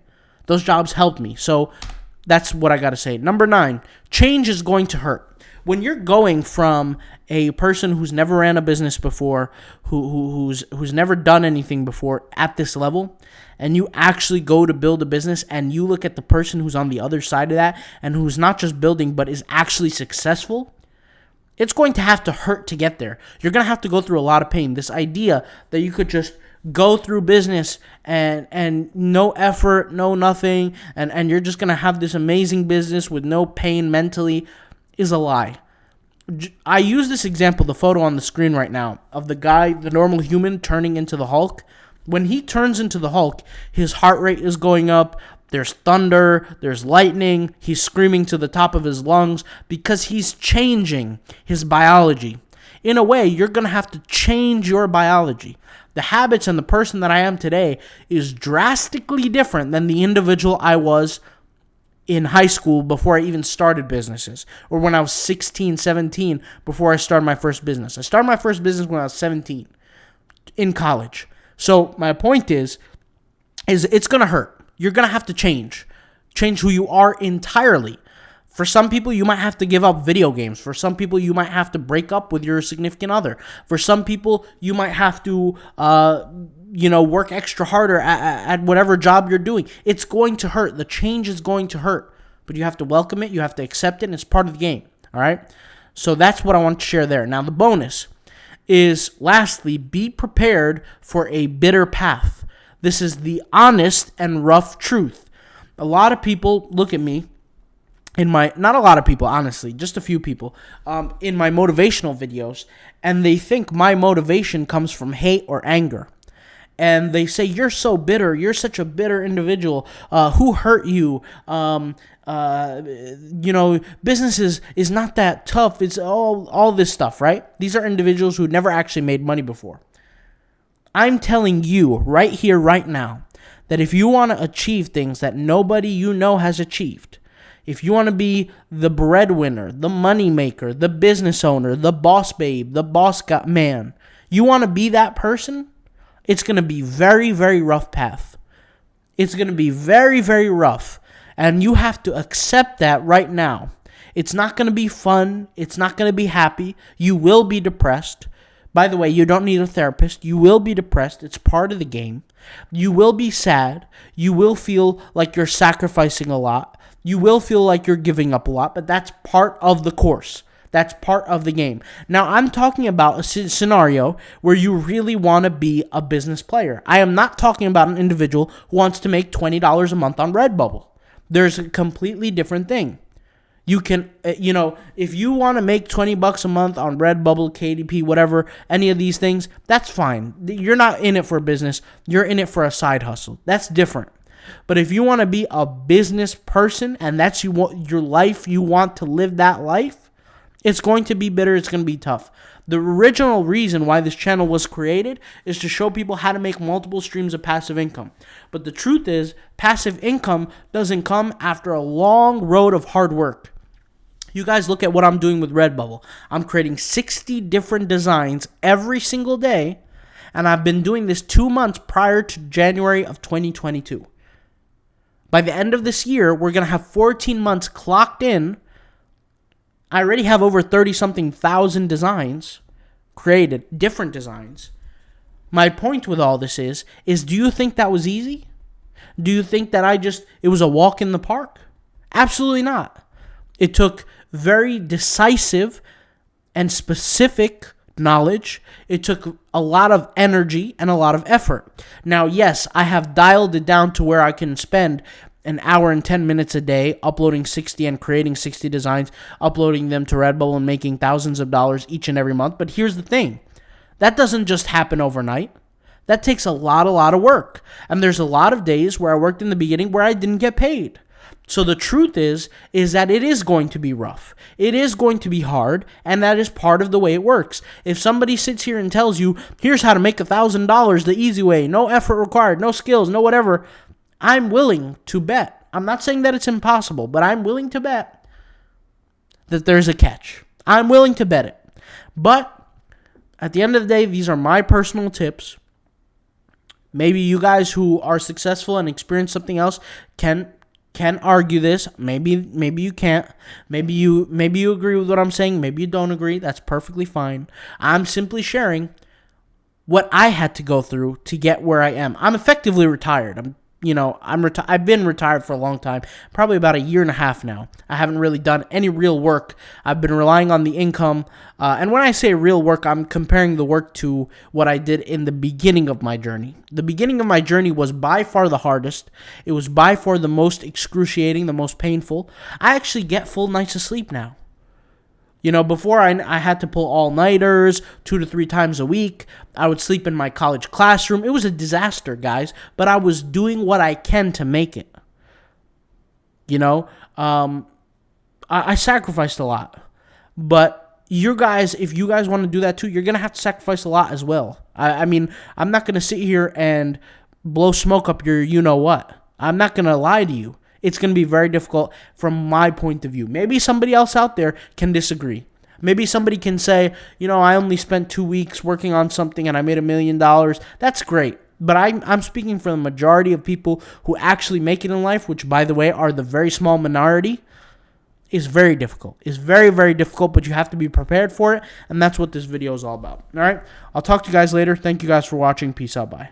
Those jobs helped me. So that's what I got to say. Number 9, change is going to hurt. When you're going from a person who's never ran a business before, who's never done anything before at this level, and you actually go to build a business, and you look at the person who's on the other side of that and who's not just building but is actually successful, it's going to have to hurt to get there. You're going to have to go through a lot of pain. This idea that you could just go through business and no effort, no nothing, and you're just going to have this amazing business with no pain mentally is a lie. I use this example, the photo on the screen right now, of the guy, the normal human, turning into the Hulk. When he turns into the Hulk, his heart rate is going up. There's thunder, there's lightning, he's screaming to the top of his lungs because he's changing his biology. In a way, you're going to have to change your biology. The habits and the person that I am today is drastically different than the individual I was in high school before I even started businesses, or when I was 16, 17 before I started my first business. I started my first business when I was 17 in college. So my point is it's going to hurt. You're going to have to change who you are entirely. For some people, you might have to give up video games. For some people, you might have to break up with your significant other. For some people, you might have to, work extra harder at whatever job you're doing. It's going to hurt. The change is going to hurt. But you have to welcome it. You have to accept it. And it's part of the game. All right? So that's what I want to share there. Now, the bonus is, lastly, be prepared for a bitter path. This is the honest and rough truth. A lot of people look at me not a lot of people, honestly, just a few people, in my motivational videos, and they think my motivation comes from hate or anger. And they say, you're so bitter, you're such a bitter individual, who hurt you, business is not that tough, it's all this stuff, right? These are individuals who never actually made money before. I'm telling you right here, right now, that if you want to achieve things that nobody you know has achieved, if you want to be the breadwinner, the money maker, the business owner, the boss babe, the boss man, you want to be that person, it's going to be very, very rough path. It's going to be very, very rough. And you have to accept that right now. It's not going to be fun. It's not going to be happy. You will be depressed. By the way, you don't need a therapist. You will be depressed. It's part of the game. You will be sad. You will feel like you're sacrificing a lot. You will feel like you're giving up a lot, but that's part of the course. That's part of the game. Now, I'm talking about a scenario where you really want to be a business player. I am not talking about an individual who wants to make $20 a month on Redbubble. There's a completely different thing. You can, if you want to make $20 a month on Redbubble, KDP, whatever, any of these things, that's fine. You're not in it for business. You're in it for a side hustle. That's different. But if you want to be a business person and that's your life, you want to live that life, it's going to be bitter. It's going to be tough. The original reason why this channel was created is to show people how to make multiple streams of passive income. But the truth is, passive income doesn't come after a long road of hard work. You guys look at what I'm doing with Redbubble. I'm creating 60 different designs every single day, and I've been doing this 2 months prior to January of 2022. By the end of this year, we're going to have 14 months clocked in. I already have over 30-something thousand designs created, different designs. My point with all this is do you think that was easy? Do you think that it was a walk in the park? Absolutely not. It took very decisive and specific knowledge. It took a lot of energy and a lot of effort. Now, yes, I have dialed it down to where I can spend an hour and 10 minutes a day uploading 60 and creating 60 designs, uploading them to Redbubble and making thousands of dollars each and every month. But here's the thing. That doesn't just happen overnight. That takes a lot of work. And there's a lot of days where I worked in the beginning where I didn't get paid. So the truth is that it is going to be rough. It is going to be hard, and that is part of the way it works. If somebody sits here and tells you, here's how to make $1,000 the easy way, no effort required, no skills, no whatever, I'm willing to bet. I'm not saying that it's impossible, but I'm willing to bet that there's a catch. I'm willing to bet it. But at the end of the day, these are my personal tips. Maybe you guys who are successful and experience something else can argue this. Maybe you can't. Maybe you agree with what I'm saying. Maybe you don't agree. That's perfectly fine. I'm simply sharing what I had to go through to get where I am. I'm effectively retired. I've been retired for a long time, probably about a year and a half now. I haven't really done any real work. I've been relying on the income. And when I say real work, I'm comparing the work to what I did in the beginning of my journey. The beginning of my journey was by far the hardest. It was by far the most excruciating, the most painful. I actually get full nights of sleep now. Before I had to pull all-nighters 2 to 3 times a week. I would sleep in my college classroom. It was a disaster, guys, but I was doing what I can to make it. I sacrificed a lot. But if you guys want to do that too, you're going to have to sacrifice a lot as well. I mean, I'm not going to sit here and blow smoke up your you-know-what. I'm not going to lie to you. It's going to be very difficult from my point of view. Maybe somebody else out there can disagree. Maybe somebody can say, I only spent 2 weeks working on something and I made $1 million. That's great. But I'm speaking for the majority of people who actually make it in life, which, by the way, are the very small minority. Is very difficult. It's very, very difficult, but you have to be prepared for it, and that's what this video is all about. All right? I'll talk to you guys later. Thank you guys for watching. Peace out. Bye.